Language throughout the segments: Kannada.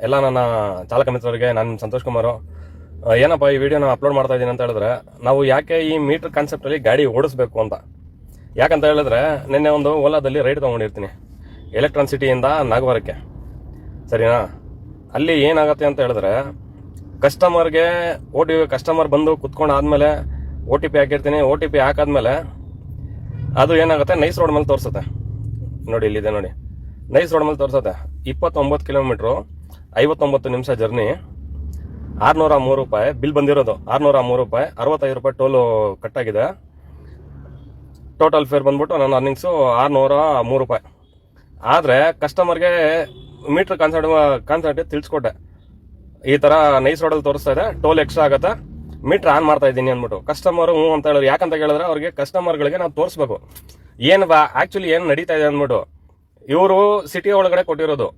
ಎಲ್ಲ ನನ್ನ ಚಾಲಕ ಮಿತ್ರರಿಗೆ ನಾನು ಸಂತೋಷ್ ಕುಮಾರ್. ಏನಪ್ಪ ಈ ವಿಡಿಯೋನ ಅಪ್ಲೋಡ್ ಮಾಡ್ತಾ ಇದ್ದೀನಿ ಅಂತ ಹೇಳಿದ್ರೆ, ನಾವು ಯಾಕೆ ಈ ಮೀಟರ್ ಕಾನ್ಸೆಪ್ಟಲ್ಲಿ ಗಾಡಿ ಓಡಿಸ್ಬೇಕು ಅಂತ. ಯಾಕಂತ ಹೇಳಿದ್ರೆ, ನಿನ್ನೆ ಒಂದು ಓಲಾದಲ್ಲಿ ರೈಡ್ ತೊಗೊಂಡಿರ್ತೀನಿ ಎಲೆಕ್ಟ್ರಾನ್ ಸಿಟಿಯಿಂದ ನಾಗವಾರಕ್ಕೆ, ಸರಿನಾ. ಅಲ್ಲಿ ಏನಾಗತ್ತೆ ಅಂತ ಹೇಳಿದ್ರೆ, ಕಸ್ಟಮರ್ ಬಂದು ಕುತ್ಕೊಂಡಾದ್ಮೇಲೆ OTP ಹಾಕಿರ್ತೀನಿ. OTP ಹಾಕಾದ್ಮೇಲೆ ಅದು ಏನಾಗುತ್ತೆ, ನೈಸ್ ರೋಡ್ ಮೇಲೆ ತೋರಿಸುತ್ತೆ. ನೋಡಿ, ಇಲ್ಲಿದೆ ನೋಡಿ, ನೈಸ್ ರೋಡ್ ಮೇಲೆ ತೋರಿಸುತ್ತೆ. 29 ಕಿಲೋಮೀಟ್ರು 59 ನಿಮಿಷ ಜರ್ನಿ, 603 ರೂಪಾಯಿ ಬಿಲ್ ಬಂದಿರೋದು. 603 ರೂಪಾಯಿ, 65 ರೂಪಾಯಿ ಟೋಲು ಕಟ್ಟಾಗಿದೆ. ಟೋಟಲ್ ಫೇರ್ ಬಂದ್ಬಿಟ್ಟು ನನ್ನ ಅರ್ನಿಂಗ್ಸು 603 ರೂಪಾಯಿ. ಆದರೆ ಕಸ್ಟಮರ್ಗೆ ಮೀಟರ್ ಕಾನ್ಸೆಪ್ಟ್ ತಿಳಿಸ್ಕೊಟ್ಟೆ, ಈ ಥರ ನೈಸ್ ರೋಡಲ್ಲಿ ತೋರಿಸ್ತಾ ಇದೆ, ಟೋಲ್ ಎಕ್ಸ್ಟ್ರಾ ಆಗುತ್ತೆ, ಮೀಟರ್ ಆನ್ ಮಾಡ್ತಾ ಇದ್ದೀನಿ ಅಂದ್ಬಿಟ್ಟು. ಕಸ್ಟಮರ್ ಹ್ಞೂ ಅಂತ ಹೇಳಿದ್ರು. ಯಾಕಂತ ಕೇಳಿದ್ರೆ, ಅವ್ರಿಗೆ ಕಸ್ಟಮರ್ಗಳಿಗೆ ನಾವು ತೋರಿಸ್ಬೇಕು ಆಕ್ಚುಲಿ ಏನು ನಡೀತಾ ಇದೆ ಅಂದ್ಬಿಟ್ಟು. ಇವರು ಸಿಟಿ ಒಳಗಡೆ ಕೊಟ್ಟಿರೋದು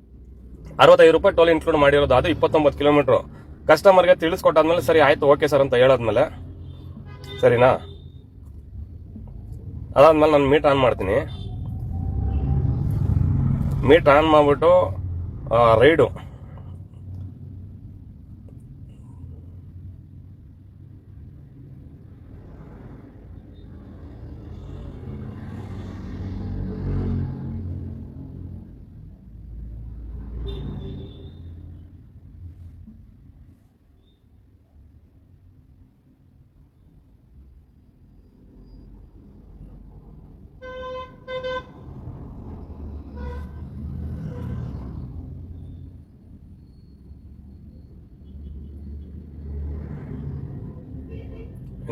65 ರೂಪಾಯಿ ಟೋಲ್ ಇನ್ಕ್ಲೂಡ್ ಮಾಡಿರೋದು, ಅದು 29 ಕಿಲೋಮೀಟ್ರು. ಕಸ್ಟಮರ್ಗೆ ತಿಳಿಸ್ಕೊಟ್ಟಾದ್ಮೇಲೆ ಸರಿ ಆಯ್ತು ಓಕೆ ಸರ್ ಅಂತ ಹೇಳಾದ್ಮೇಲೆ, ಸರಿನಾ, ಅದಾದ್ಮೇಲೆ ನಾನು ಮೀಟರ್ ಆನ್ ಮಾಡ್ತೀನಿ. ಮೀಟರ್ ಆನ್ ಮಾಡ್ಬಿಟ್ಟು ರೈಡು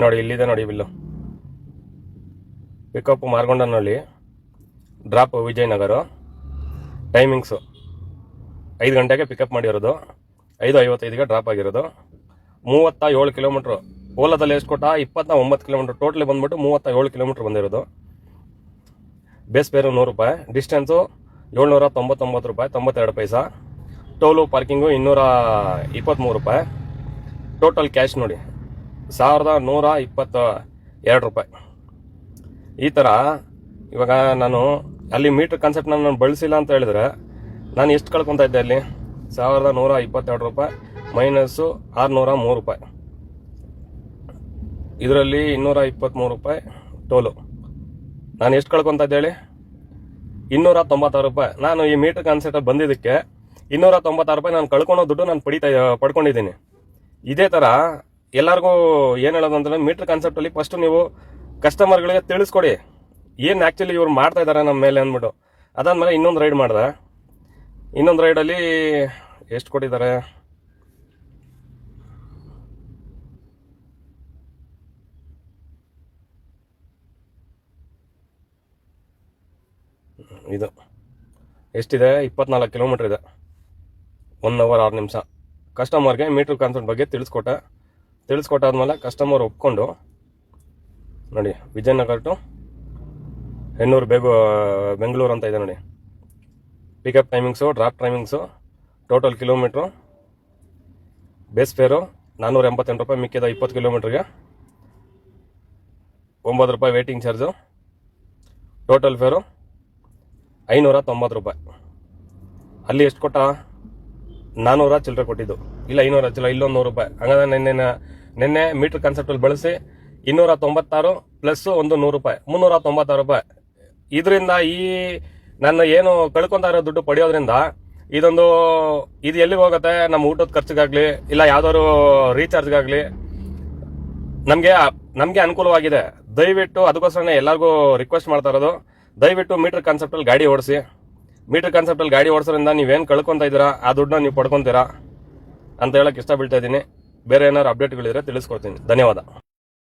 ನೋಡಿ, ಇಲ್ಲಿದೆ ನೋಡಿ bill. Pickup Margondanahalli, drop Vijayanagar. Timings 5 ಗಂಟೆಗೆ ಪಿಕಪ್ ಮಾಡಿರೋದು, 5:55ಗೆ ಡ್ರಾಪ್ ಆಗಿರೋದು. 37 ಕಿಲೋಮೀಟ್ರು. ಓಲಾದಲ್ಲಿ ಎಷ್ಟು ಕೊಟ್ಟ, 29 ಕಿಲೋಮೀಟ್ರ್. ಟೋಟಲಿ ಬಂದ್ಬಿಟ್ಟು 37 ಕಿಲೋಮೀಟ್ರ್ ಬಂದಿರೋದು. ಬೇಸ್ ಫೇರು 100 ರೂಪಾಯಿ. ಡಿಸ್ಟೆನ್ಸು 799 ರೂಪಾಯಿ 92 ಪೈಸಾ. ಟೋಲು ಪಾರ್ಕಿಂಗು 223 ರೂಪಾಯಿ. ಟೋಟಲ್ ಕ್ಯಾಶ್ ನೋಡಿ 1122 ರೂಪಾಯಿ. ಈ ಥರ ಇವಾಗ ನಾನು ಅಲ್ಲಿ ಮೀಟರ್ ಕಾನ್ಸೆಪ್ಟ್ನ ನಾನು ಬಳಸಿಲ್ಲ ಅಂತ ಹೇಳಿದ್ರೆ, ನಾನು ಎಷ್ಟು ಕಳ್ಕೊತಾ ಇದ್ದೆ ಅಲ್ಲಿ? 1122 ರೂಪಾಯಿ ಮೈನಸ್ಸು 603 ರೂಪಾಯಿ. ಇದರಲ್ಲಿ 223 ರೂಪಾಯಿ ಟೋಲು. ನಾನು ಎಷ್ಟು ಕಳ್ಕೊತಾ ಇದ್ದೆ ಹೇಳಿ? 296 ರೂಪಾಯಿ. ನಾನು ಈ ಮೀಟರ್ ಕಾನ್ಸೆಪ್ಟ್ ಬಂದಿದ್ದಕ್ಕೆ 296 ರೂಪಾಯಿ ನಾನು ಕಳ್ಕೊಳೋ ದುಡ್ಡು ನಾನು ಪಡ್ಕೊಂಡಿದ್ದೀನಿ. ಇದೇ ಥರ ಎಲ್ಲರಿಗೂ ಏನು ಹೇಳೋದು ಅಂತಂದ್ರೆ, ಮೀಟರ್ ಕಾನ್ಸೆಪ್ಟಲ್ಲಿ ಫಸ್ಟ್ ನೀವು ಕಸ್ಟಮರ್ಗಳಿಗೆ ತಿಳಿಸ್ಕೊಡಿ ಏನು ಆ್ಯಕ್ಚುಲಿ ಇವ್ರು ಮಾಡ್ತಾ ಇದ್ದಾರೆ ನಮ್ಮ ಮೇಲೆ ಅಂದ್ಬಿಟ್ಟು. ಅದಾದ್ಮೇಲೆ ಇನ್ನೊಂದು ರೈಡ್ ಮಾಡಿದೆ. ಇನ್ನೊಂದು ರೈಡಲ್ಲಿ ಎಷ್ಟು ಕೊಟ್ಟಿದ್ದಾರೆ, ಇದು ಎಷ್ಟಿದೆ, 24 ಕಿಲೋಮೀಟರ್ ಇದೆ, 1 ಅವರ್ 6 ನಿಮಿಷ. ಕಸ್ಟಮರ್ಗೆ ಮೀಟರ್ ಕಾನ್ಸೆಪ್ಟ್ ಬಗ್ಗೆ ತಿಳಿಸ್ಕೊಟ್ಟಾದ್ಮೇಲೆ ಕಸ್ಟಮರ್ ಒಪ್ಕೊಂಡು ನೋಡಿ, ವಿಜಯನಗರ ಟು ಹೆಣ್ಣೂರು ಬೆಂಗಳೂರು ಅಂತ ಇದೆ ನೋಡಿ. Pickup timings, drop timings, total kilometre, base fair 488 ರೂಪಾಯಿ. ಮಿಕ್ಕಿದ 20 ಕಿಲೋಮೀಟ್ರಿಗೆ 9 ರೂಪಾಯಿ ವೇಟಿಂಗ್ ಚಾರ್ಜು. ಟೋಟಲ್ ಫೇರು 590 ರೂಪಾಯಿ. ಅಲ್ಲಿ ಎಷ್ಟು ಕೊಟ್ಟ? 400 ಚಿಲ್ಲರೆ ಕೊಟ್ಟಿದ್ದು. ಇಲ್ಲ 500 ಚಿಲ್ಲರೆ, ಇಲ್ಲೊಂದು 100 ರೂಪಾಯಿ. ಹಂಗಾದ್ರೆ ನಿನ್ನೆ ಮೀಟರ್ ಕಾನ್ಸೆಪ್ಟಲ್ಲಿ ಬಳಸಿ 296 ಪ್ಲಸ್ ಒಂದು 100 ರೂಪಾಯಿ, 396 ರೂಪಾಯಿ. ಇದರಿಂದ ಈ ನನ್ನ ಏನು ಕಳ್ಕೊಂತ ಇರೋ ದುಡ್ಡು ಪಡೆಯೋದ್ರಿಂದ ಇದು ಎಲ್ಲಿಗೆ ಹೋಗುತ್ತೆ? ನಮ್ಮ ಊಟದ ಖರ್ಚಿಗಾಗ್ಲಿ, ಇಲ್ಲ ಯಾವ್ದಾದ್ರು ರೀಚಾರ್ಜ್ಗಾಗ್ಲಿ ನಮಗೆ ಅನುಕೂಲವಾಗಿದೆ. ದಯವಿಟ್ಟು ಅದಕ್ಕೋಸ್ಕರನೇ ಎಲ್ಲರಿಗೂ ರಿಕ್ವೆಸ್ಟ್ ಮಾಡ್ತಾ ಇರೋದು, ದಯವಿಟ್ಟು ಮೀಟರ್ ಕಾನ್ಸೆಪ್ಟಲ್ಲಿ ಗಾಡಿ ಓಡಿಸಿ. ಮೀಟರ್ ಕಾನ್ಸೆಪ್ಟಲ್ಲಿ ಗಾಡಿ ಓಡಿಸೋದ್ರಿಂದ ನೀವೇನು ಕಳ್ಕೊತಾ ಇದ್ದೀರಾ ಆ ದುಡ್ಡನ್ನ ನೀವು ಪಡ್ಕೊತೀರಾ ಅಂತ ಹೇಳಕ್ಕೆ ಇಷ್ಟ ಬೀಳ್ತಾ ಇದ್ದೀನಿ. ಬೇರೆ ಏನಾದ್ರು ಅಪ್ಡೇಟ್ಗಳಿದ್ರೆ ತಿಳಿಸ್ಕೊಡ್ತೀನಿ. ಧನ್ಯವಾದ.